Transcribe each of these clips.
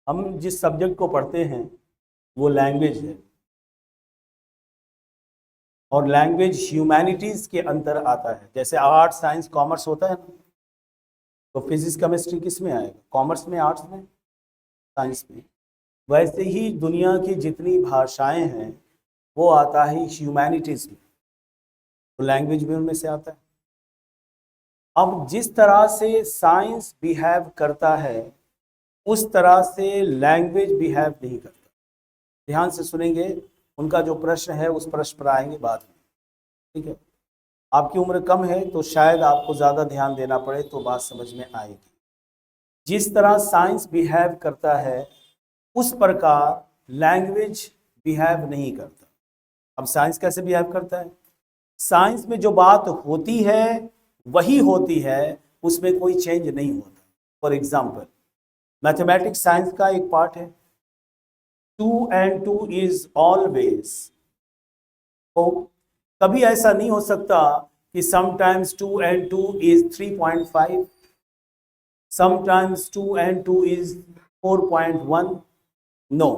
हम जिस सब्जेक्ट को पढ़ते हैं वो लैंग्वेज है, और लैंग्वेज ह्यूमैनिटीज के अंदर आता है। जैसे आर्ट साइंस कॉमर्स होता है ना, तो फिजिक्स केमिस्ट्री किस में आएगा? कॉमर्स में, आर्ट्स में, साइंस में। वैसे ही दुनिया की जितनी भाषाएं हैं वो आता है ह्यूमैनिटीज में, तो लैंग्वेज भी उनमें से आता है। अब जिस तरह से साइंस बिहेव करता है उस तरह से लैंग्वेज बिहेव नहीं करता। ध्यान से सुनेंगे, उनका जो प्रश्न है उस प्रश्न पर आएंगे बाद में, ठीक है। आपकी उम्र कम है तो शायद आपको ज़्यादा ध्यान देना पड़े तो बात समझ में आएगी। जिस तरह साइंस बिहेव करता है उस प्रकार लैंग्वेज बिहेव नहीं करता। अब साइंस कैसे बिहेव करता है? साइंस में जो बात होती है वही होती है, उसमें कोई चेंज नहीं होता। फॉर एग्जाम्पल, मैथमेटिक्स साइंस का एक पार्ट है। 2 and 2 इज ऑलवेज। तो कभी ऐसा नहीं हो सकता कि sometimes 2 and 2 is 3.5, sometimes 2 and 2 is 4.1। No,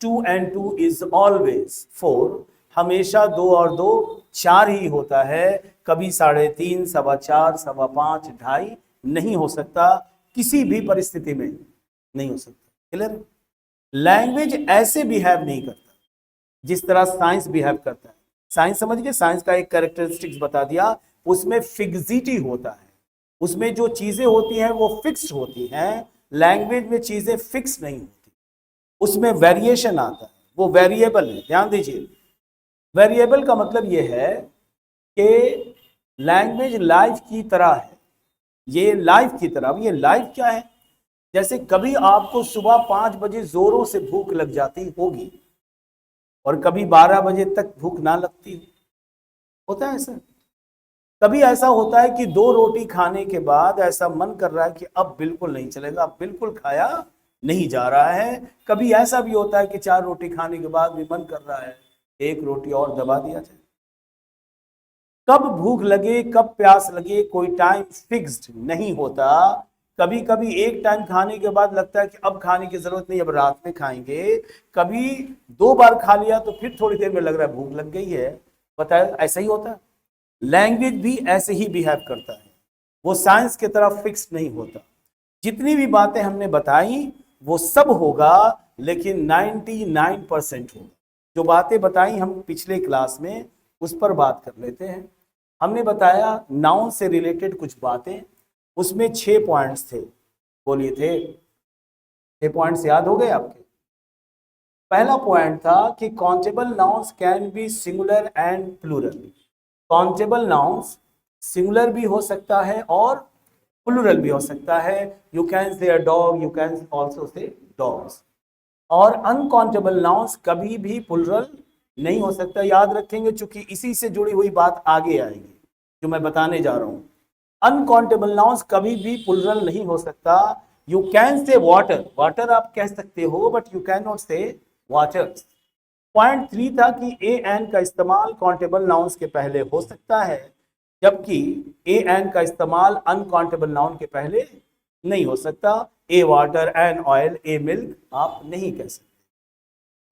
2 and 2 is always 4। हमेशा 2 और 2 4 ही होता है। कभी 3.5, 4.25, 5.25, 2.5 नहीं हो सकता, किसी भी परिस्थिति में नहीं हो सकता। क्लियर? लैंग्वेज ऐसे बिहेव नहीं करता जिस तरह साइंस बिहेव करता है। साइंस समझ गए? साइंस का एक कैरेक्टरिस्टिक्स बता दिया, उसमें फिक्सिटी होता है, उसमें जो चीजें होती हैं वो फिक्स्ड होती हैं। लैंग्वेज में चीजें फिक्स नहीं होती, उसमें वेरिएशन आता है, वो वेरिएबल है। ध्यान दीजिए, वेरिएबल का मतलब ये है कि लैंग्वेज लाइफ की तरह है, ये लाइफ की तरह। ये लाइफ क्या है? जैसे कभी आपको सुबह 5 बजे जोरों से भूख लग जाती होगी और कभी 12 बजे तक भूख ना लगती हो, होता है ऐसा। कभी ऐसा होता है कि 2 रोटी खाने के बाद ऐसा मन कर रहा है कि अब बिल्कुल नहीं चलेगा, अब बिल्कुल खाया नहीं जा रहा है। कभी ऐसा भी होता है कि 4 रोटी खाने के बाद भी मन कर रहा है 1 रोटी और दबा दिया जाए। कब भूख लगे, कब प्यास लगे, कोई टाइम फिक्स्ड नहीं होता। कभी कभी एक टाइम खाने के बाद लगता है कि अब खाने की जरूरत नहीं, अब रात में खाएंगे। कभी 2 बार खा लिया तो फिर थोड़ी देर में लग रहा है भूख लग गई है। बताए, ऐसा ही होता है। लैंग्वेज भी ऐसे ही बिहेव करता है, वो साइंस की तरह फिक्स नहीं होता। जितनी भी बातें हमने बताई वो सब होगा, लेकिन 99% होगा। जो बातें बताई हम पिछले क्लास में, उस पर बात कर लेते हैं। हमने बताया नाउन से रिलेटेड कुछ बातें, उसमें 6 पॉइंट्स थे। बोलिए, थे 6 पॉइंट्स याद हो गए आपके? पहला पॉइंट था कि countable nouns can be singular and plural. Countable nouns singular भी हो सकता है और प्लूरल भी हो सकता है। You can say a dog, you can also say dogs. और अनकाउंटेबल नाउन्स कभी भी प्लूरल नहीं हो सकता। याद रखेंगे, चूंकि इसी से जुड़ी हुई बात आगे आएगी जो मैं बताने जा रहा हूं। अनकाउंटेबल नाउन्स कभी भी प्लूरल नहीं हो सकता। You can say water, water आप कह सकते हो, बट यू कैन नॉट से वाटर्स। पॉइंट 3 था कि ए एन का इस्तेमाल काउंटेबल नाउन्स के पहले हो सकता है, जबकि ए एन का इस्तेमाल अनकाउंटेबल नाउन के पहले नहीं हो सकता। A water, an oil, a milk आप नहीं कह सकते।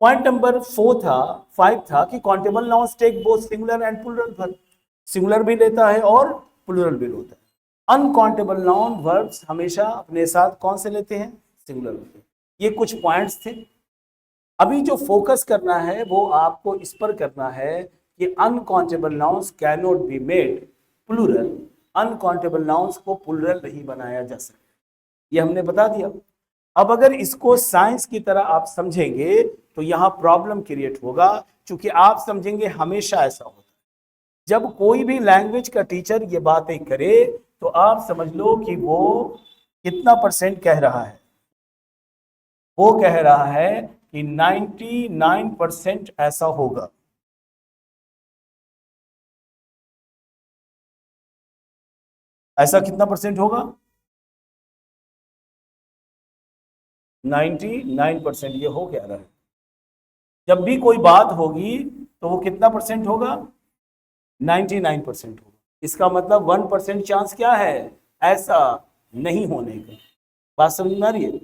पॉइंट नंबर 5 था कि countable nouns take both singular and plural verb. Singular भी लेता है और प्लूरल भी लेता है। अनकाउंटेबल नाउन वर्ब्स हमेशा अपने साथ कौन से लेते हैं? सिंगुलर लेते हैं। ये कुछ पॉइंट्स थे। अभी जो फोकस करना है वो आपको इस पर करना है कि uncountable nouns can not be made plural. Uncountable nouns को प्लूरल नहीं बनाया जा सकता, ये हमने बता दिया। अब अगर इसको साइंस की तरह आप समझेंगे तो यहां प्रॉब्लम क्रिएट होगा, क्योंकि आप समझेंगे हमेशा ऐसा होता है। जब कोई भी लैंग्वेज का टीचर ये बातें करे तो आप समझ लो कि वो कितना % कह रहा है। वो कह रहा है कि 99% ऐसा होगा। ऐसा कितना % होगा? 99% ये हो क्या रहा है। जब भी कोई बात होगी तो वो कितना % होगा? 99% होगा। इसका मतलब 1% चांस क्या है? ऐसा नहीं होने का। बात समझ में आ रही है?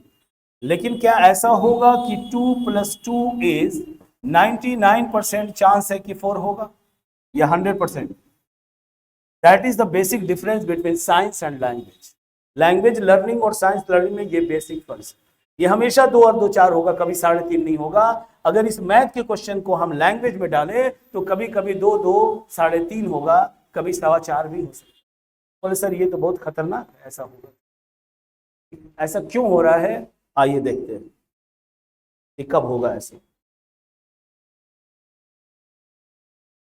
लेकिन क्या ऐसा होगा कि 2 + 2 इज 99% चांस है कि 4 होगा या 100%? That is the basic difference between science and language. Language learning और साइंस लर्निंग में ये बेसिक फर्क है। ये हमेशा 2 और 2 4 होगा, कभी 3.5 नहीं होगा। अगर इस मैथ के क्वेश्चन को हम लैंग्वेज में डालें तो कभी कभी 2 2 3.5 होगा, कभी 4.25 भी हो सकता है। बोले सर ये तो बहुत खतरनाक है, ऐसा होगा, ऐसा क्यों हो रहा है? आइए देखते हैं कि कब होगा ऐसे।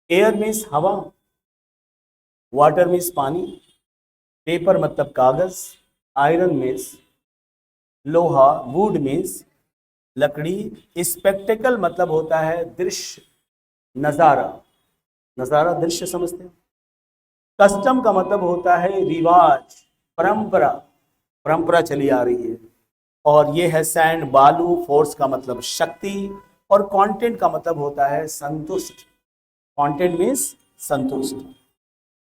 एयर मीन्स हवा, वाटर मीन्स पानी, पेपर मतलब कागज, आयरन मीन्स लोहा, वुड मीन्स लकड़ी, स्पेक्टेकल मतलब होता है दृश्य, नजारा, नजारा दृश्य समझते हैं। कस्टम का मतलब होता है रिवाज, परंपरा, परंपरा चली आ रही है। और ये है सैंड, बालू, फोर्स का मतलब शक्ति, और कंटेंट का मतलब होता है संतुष्ट। कंटेंट मीन्स संतुष्ट।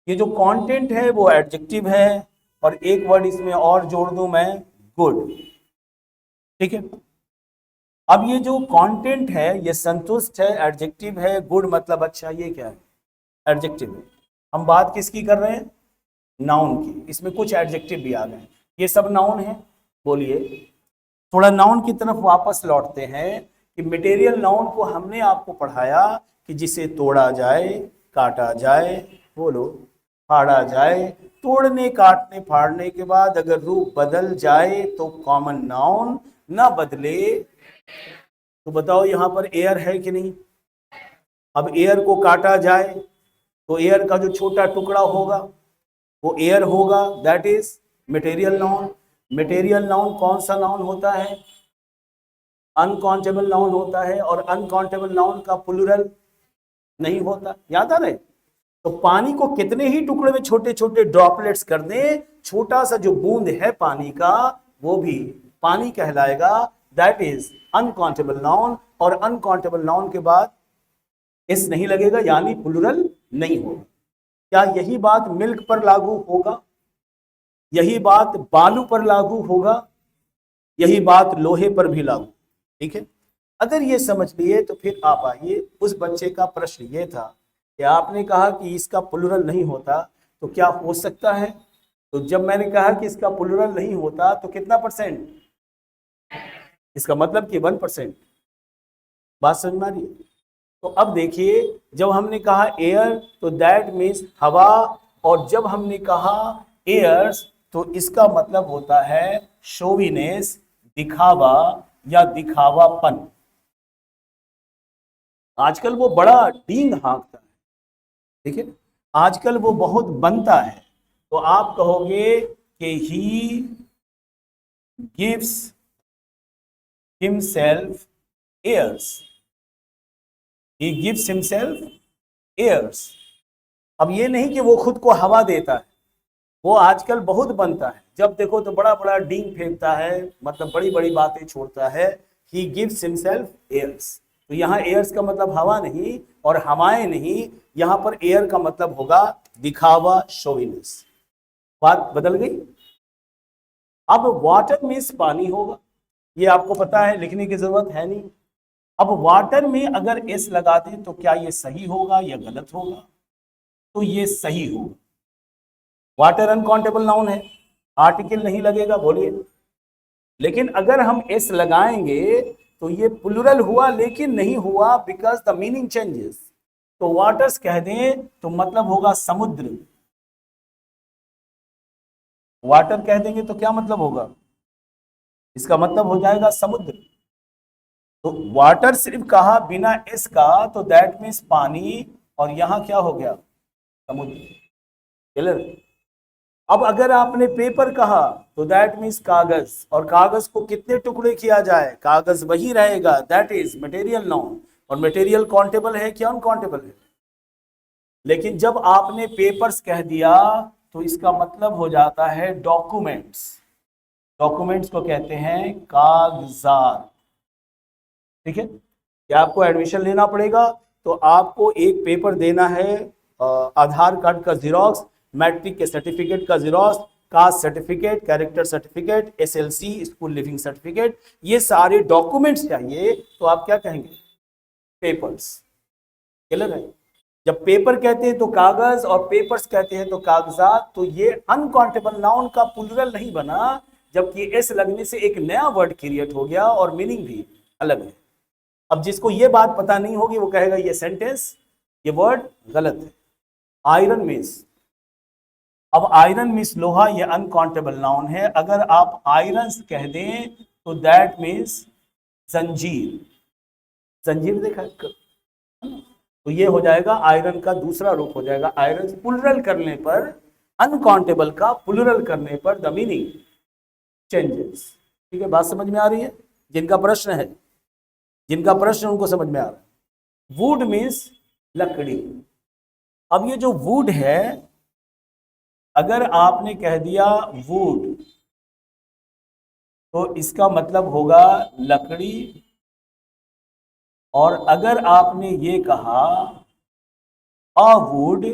ये जो कंटेंट है वो एडजेक्टिव है, और एक वर्ड इसमें और जोड़ दूं मैं, गुड। ठीक है, अब ये जो कंटेंट है ये संतुष्ट है, एडजेक्टिव है, गुड मतलब अच्छा, ये क्या है? एडजेक्टिव है। हम बात किसकी कर रहे हैं? नाउन की। इसमें कुछ एडजेक्टिव भी आ गए, ये सब नाउन है। बोलिए, थोड़ा नाउन की तरफ वापस लौटते हैं कि मटेरियल नाउन को हमने आपको पढ़ाया कि जिसे तोड़ा जाए, काटा जाए, बोलो, फाड़ा जाए। तोड़ने, काटने, फाड़ने के बाद अगर रूप बदल जाए तो कॉमन नाउन, ना बदले तो बताओ यहां पर एयर है कि नहीं? अब एयर को काटा जाए तो एयर का जो छोटा टुकड़ा होगा वो एयर होगा, that is material noun. Material noun कौन सा नाउन होता है? अनकाउंटेबल नाउन होता है, और अनकाउंटेबल नाउन का प्लूरल नहीं होता, याद आ रहे? तो पानी को कितने ही टुकड़े में छोटे छोटे ड्रॉपलेट्स कर दें, छोटा सा जो बूंद है पानी का वो भी पानी कहलाएगा, दैट इज अनकाउंटेबल नाउन। और अनकाउंटेबल नाउन के बाद एस नहीं लगेगा, यानी प्लूरल नहीं होगा। क्या यही बात मिल्क पर लागू होगा? यही बात बालू पर लागू होगा? यही बात लोहे पर भी लागू? ठीक है, अगर ये समझ लिए तो फिर आप आइए, उस बच्चे का प्रश्न ये था कि आपने कहा कि इसका प्लूरल नहीं होता, तो क्या हो सकता है? तो जब मैंने कहा कि इसका प्लूरल नहीं होता तो कितना परसेंट? इसका मतलब कि 1%। बात समझ में आ रही है? तो अब देखिए, जब हमने कहा एयर तो दैट मीन्स हवा, और जब हमने कहा एयर्स तो इसका मतलब होता है शोविनेस, दिखावा या दिखावापन। आजकल वो बड़ा डींग हाँकता है, ठीक है, आजकल वो बहुत बनता है। तो आप कहोगे कि he gives himself airs, he gives himself airs. अब ये नहीं कि वो खुद को हवा देता है, वो आजकल बहुत बनता है, जब देखो तो बड़ा बड़ा डींग फेंकता है, मतलब बड़ी बड़ी बातें छोड़ता है। ही गिव्स हिमसेल्फ एयर्स, तो यहाँ एयर्स का मतलब हवा नहीं और हवाएं नहीं, यहाँ पर एयर का मतलब होगा दिखावा, शोविनेस। बात बदल गई। अब वाटर मीन्स पानी होगा, ये आपको पता है, लिखने की जरूरत है नहीं। अब वाटर में अगर एस लगा दें तो क्या ये सही होगा या गलत होगा? तो ये सही होगा। वाटर अनकाउंटेबल नाउन है, आर्टिकल नहीं लगेगा, बोलिए। लेकिन अगर हम एस लगाएंगे तो ये प्लूरल हुआ, लेकिन नहीं हुआ बिकॉज द मीनिंग चेंजेस। तो वाटर्स कह दें तो मतलब होगा समुद्र, वाटर कह देंगे तो क्या मतलब होगा? इसका मतलब हो जाएगा समुद्र। तो वाटर सिर्फ कहा बिना एस का तो दैट मीन्स पानी, और यहां क्या हो गया? समुद्र। क्लियर? अब अगर आपने पेपर कहा तो दैट मीन्स कागज, और कागज को कितने टुकड़े किया जाए, कागज वही रहेगा, दैट इज मटेरियल नाउन। और मटेरियल काउंटेबल है क्या अनकाउंटेबल है? लेकिन जब आपने पेपर्स कह दिया तो इसका मतलब हो जाता है डॉक्यूमेंट्स। डॉक्यूमेंट्स को कहते हैं कागजात। ठीक है, क्या आपको एडमिशन लेना पड़ेगा तो आपको एक पेपर देना है, आधार कार्ड का जीरोक्स, मैट्रिक के सर्टिफिकेट का xerox, caste certificate, character certificate, SLC school leaving certificate, ये सारे डॉक्यूमेंट्स चाहिए तो आप क्या कहेंगे? पेपर्स। क्लियर है? जब पेपर कहते हैं तो कागज और पेपर्स कहते हैं तो कागजात। तो ये अनकाउंटेबल नाउन का प्लूरल नहीं बना, जबकि एस लगने से एक नया वर्ड क्रिएट हो गया और मीनिंग भी अलग है। अब जिसको ये बात पता नहीं होगी वो कहेगा ये सेंटेंस, ये वर्ड गलत है। आयरन मीन्स, अब आयरन मीन्स लोहा, ये अनकाउंटेबल नाउन है। अगर आप आयरन कह दें तो दैट मीन्स जंजीर। जंजीर देखा तो ये हो जाएगा आयरन का दूसरा रूप हो जाएगा। आयरन प्लुरल करने पर, अनकाउंटेबल का प्लुरल करने पर द मीनिंग चेंजेस। ठीक है, बात समझ में आ रही है? जिनका प्रश्न है, जिनका प्रश्न उनको समझ में आ रहा है। वुड मीन्स लकड़ी। अब ये जो वुड है, अगर आपने कह दिया वुड तो इसका मतलब होगा लकड़ी, और अगर आपने ये कहा अ वुड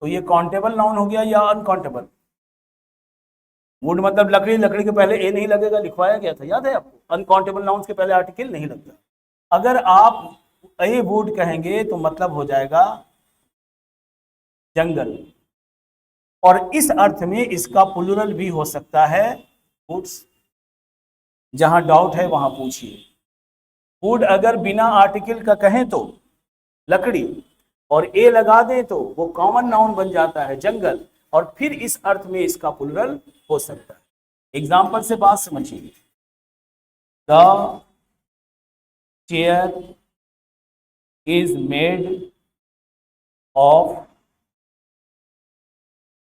तो ये काउंटेबल नाउन हो गया या अनकाउंटेबल? वुड मतलब लकड़ी, लकड़ी के पहले ए नहीं लगेगा, लिखवाया गया था, याद है आपको? अनकाउंटेबल नाउन्स के पहले आर्टिकल नहीं लगता। अगर आप ए वुड कहेंगे तो मतलब हो जाएगा जंगल, और इस अर्थ में इसका प्लुरल भी हो सकता है वुड्स। जहां डाउट है वहां पूछिए। वुड अगर बिना आर्टिकल का कहें तो लकड़ी, और ए लगा दें तो वो कॉमन नाउन बन जाता है जंगल, और फिर इस अर्थ में इसका प्लुरल हो सकता है। एग्जाम्पल से बात समझिए। The chair is made of,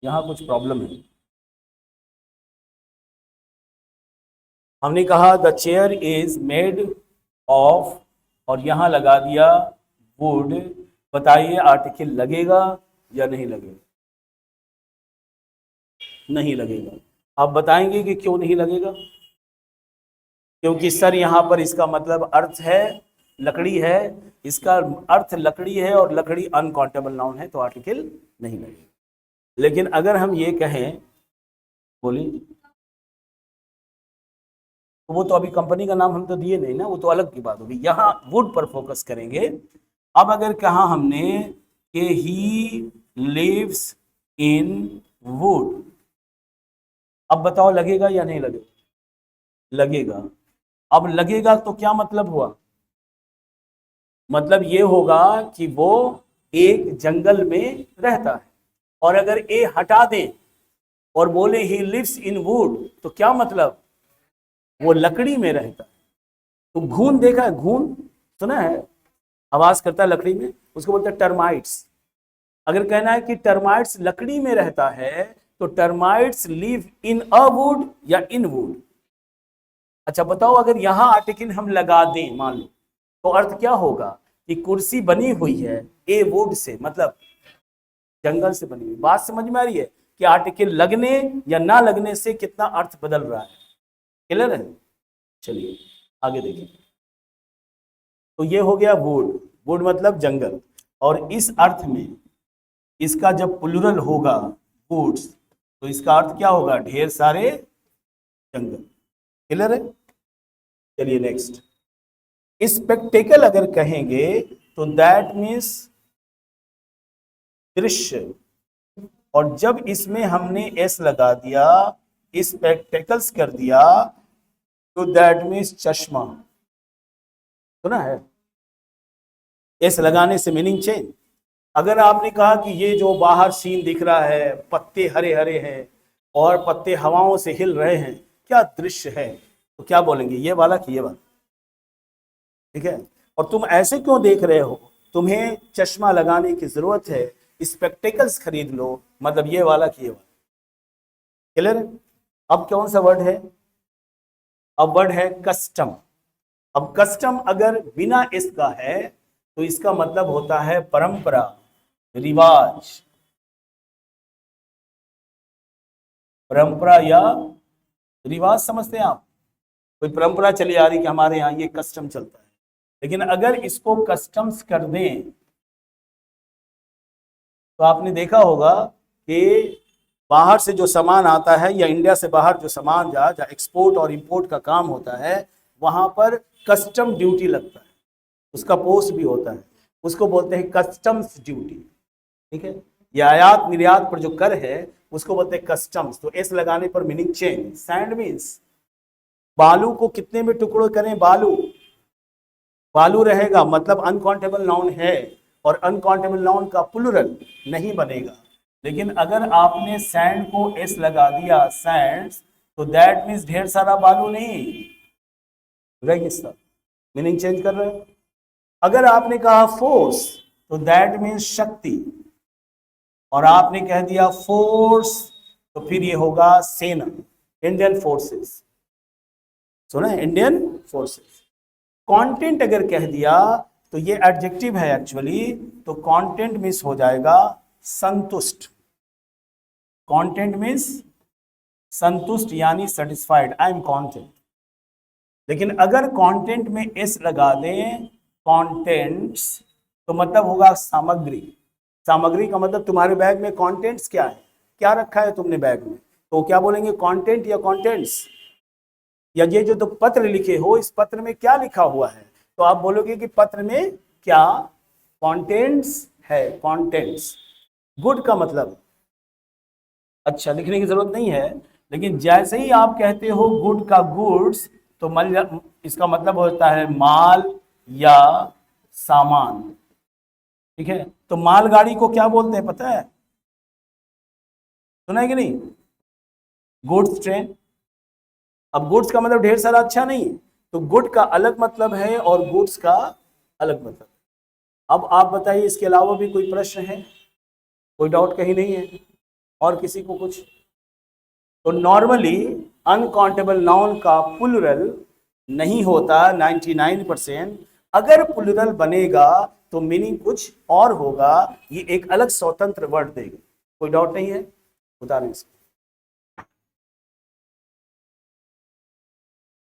यहां कुछ प्रॉब्लम है। हमने कहा the chair is made of और यहां लगा दिया वुड। बताइए आर्टिकल लगेगा या नहीं लगेगा? नहीं लगेगा। आप बताएंगे कि क्यों नहीं लगेगा? क्योंकि सर यहां पर इसका मतलब अर्थ है लकड़ी है, इसका अर्थ लकड़ी है और लकड़ी अनकाउंटेबल नाउन है, तो आर्टिकल नहीं लगेगा। लेकिन अगर हम ये कहें, बोलिए, तो वो तो अभी कंपनी का नाम हम तो दिए नहीं ना, वो तो अलग की बात होगी। यहाँ वुड पर फोकस करेंगे। अब अगर कहा हमने कि ही लिव्स इन वुड, अब बताओ लगेगा या नहीं लगेगा? लगेगा। अब लगेगा तो क्या मतलब हुआ? मतलब ये होगा कि वो एक जंगल में रहता है। और अगर ए हटा दें और बोले ही लिव्स इन वुड, तो क्या मतलब? वो लकड़ी में रहता है। तो घून देखा है? घून सुना है? आवाज करता है लकड़ी में, उसको बोलते हैं टर्माइट्स। अगर कहना है कि टर्माइट्स लकड़ी में रहता है तो termites live in a would या इन वुड? अच्छा बताओ, अगर यहां आर्टिकल हम लगा दें मान लो, तो अर्थ क्या होगा कि कुर्सी बनी हुई है ए वुड से, मतलब जंगल से बनी हुई। बात समझ में आ रही है कि आर्टिकल लगने या ना लगने से कितना अर्थ बदल रहा है? क्लियर है? चलिए आगे देखिए। तो ये हो गया वुड। वुड मतलब जंगल, और इस अर्थ में इसका जब प्लुरल होगा वुड्स, तो इसका अर्थ क्या होगा? ढेर सारे जंगल। क्लियर है? चलिए नेक्स्ट। स्पेक्टेकल अगर कहेंगे तो दैट मीन्स दृश्य, और जब इसमें हमने एस लगा दिया, स्पेक्टेकल्स कर दिया, तो दैट मीन्स चश्मा। सुना है? एस लगाने से मीनिंग चेंज। अगर आपने कहा कि ये जो बाहर सीन दिख रहा है, पत्ते हरे हरे हैं और पत्ते हवाओं से हिल रहे हैं, क्या दृश्य है, तो क्या बोलेंगे? ये वाला कि ये वाला? ठीक है। और तुम ऐसे क्यों देख रहे हो? तुम्हें चश्मा लगाने की जरूरत है, स्पेक्टेकल्स खरीद लो, मतलब ये वाला कि ये वाला? क्लियर है? अब कौन सा वर्ड है? अब वर्ड है कस्टम। अब कस्टम अगर बिना इसका है तो इसका मतलब होता है परंपरा, रिवाज। परंपरा या रिवाज समझते हैं आप? कोई परंपरा चली आ रही कि हमारे यहाँ ये कस्टम चलता है। लेकिन अगर इसको कस्टम्स कर दें तो आपने देखा होगा कि बाहर से जो सामान आता है या इंडिया से बाहर जो सामान जहाँ एक्सपोर्ट और इंपोर्ट का काम होता है वहां पर कस्टम ड्यूटी लगता है, उसका पोस्ट भी होता है, उसको बोलते हैं कस्टम्स ड्यूटी। ठीक है, ये आयात निर्यात पर जो कर है उसको बोलते हैं कस्टम्स। तो एस लगाने पर मीनिंग चेंज। सैंड मीन्स बालू को कितने में टुकड़ों करें, बालू, बालू रहेगा मतलब अनकाउंटेबल नाउन है और अनकाउंटेबल नाउन का प्लुरल नहीं बनेगा। लेकिन अगर आपने सैंड को एस लगा दिया, सैंड्स, तो दैट मीन्स ढेर सारा बालू नहीं, रेगिस्तान, मीनिंग चेंज कर रहे हैं। अगर आपने कहा फोर्स तो दैट मीन्स शक्ति, और आपने कह दिया फोर्स तो फिर ये होगा सेना, इंडियन फोर्सेस। सुना, इंडियन फोर्सेस। कंटेंट अगर कह दिया तो ये एडजेक्टिव है एक्चुअली, तो कंटेंट मीन्स हो जाएगा संतुष्ट। कंटेंट मीन्स संतुष्ट यानी सेटिस्फाइड, आई एम कंटेंट। लेकिन अगर कंटेंट में एस लगा दें, कंटेंट्स, तो मतलब होगा सामग्री। सामग्री का मतलब तुम्हारे बैग में कंटेंट्स क्या है, क्या रखा है तुमने बैग में, तो क्या बोलेंगे, कंटेंट या कंटेंट्स। या ये जो तो पत्र लिखे हो, इस पत्र में क्या लिखा हुआ है, तो आप बोलोगे कि पत्र में क्या कंटेंट्स है, कंटेंट्स। गुड का मतलब अच्छा लिखने की जरूरत नहीं है, लेकिन जैसे ही आप कहते हो गुड का गुड्स, तो इसका मतलब होता है माल या सामान। ठीक है, तो मालगाड़ी को क्या बोलते हैं पता है, सुना है कि नहीं, गुड्स ट्रेन। अब गुड्स का मतलब ढेर सारा अच्छा नहीं, तो गुड का अलग मतलब है और गुड्स का अलग मतलब। अब आप बताइए, इसके अलावा भी कोई प्रश्न है, कोई डाउट कहीं नहीं है, और किसी को कुछ। तो नॉर्मली अनकाउंटेबल नाउन का प्लुरल नहीं होता 99%। अगर प्लुरल बनेगा तो मीनिंग कुछ और होगा, ये एक अलग स्वतंत्र वर्ड देगा। कोई डाउट नहीं है, उतारें इसको।